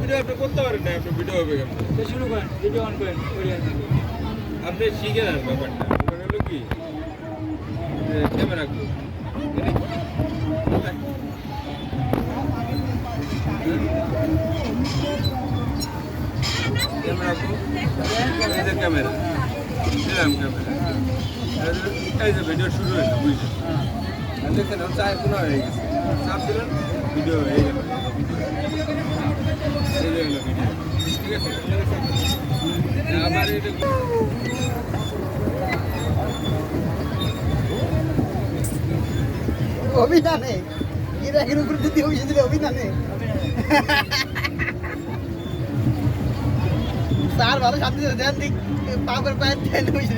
Video আপনি করতে পারেন না, আপনি ভিডিও হবে কেমন? শুরু করেন, ভিডিও অন করেন। আপনি শিখে নেন ব্যাপারটা। ওখানে হলো কি ক্যামেরা ক্যামেরা দিলাম, ক্যামেরা এই যে ভিডিও শুরু হয়েছে, বুঝছেন? দেখছেন চায়ের কোনো হয়ে গেছে, চাপ দিলেন ভিডিও হয়ে গেল, এই যে হলো ভিডিও। ঠিক আছে, আবার এটা অভিধানে এর আগের উপর যদি অভিযোগ দিলে অভিধানে স্যার ভালো শান্তি দেন দিক পা করে পায়ের তেল বসে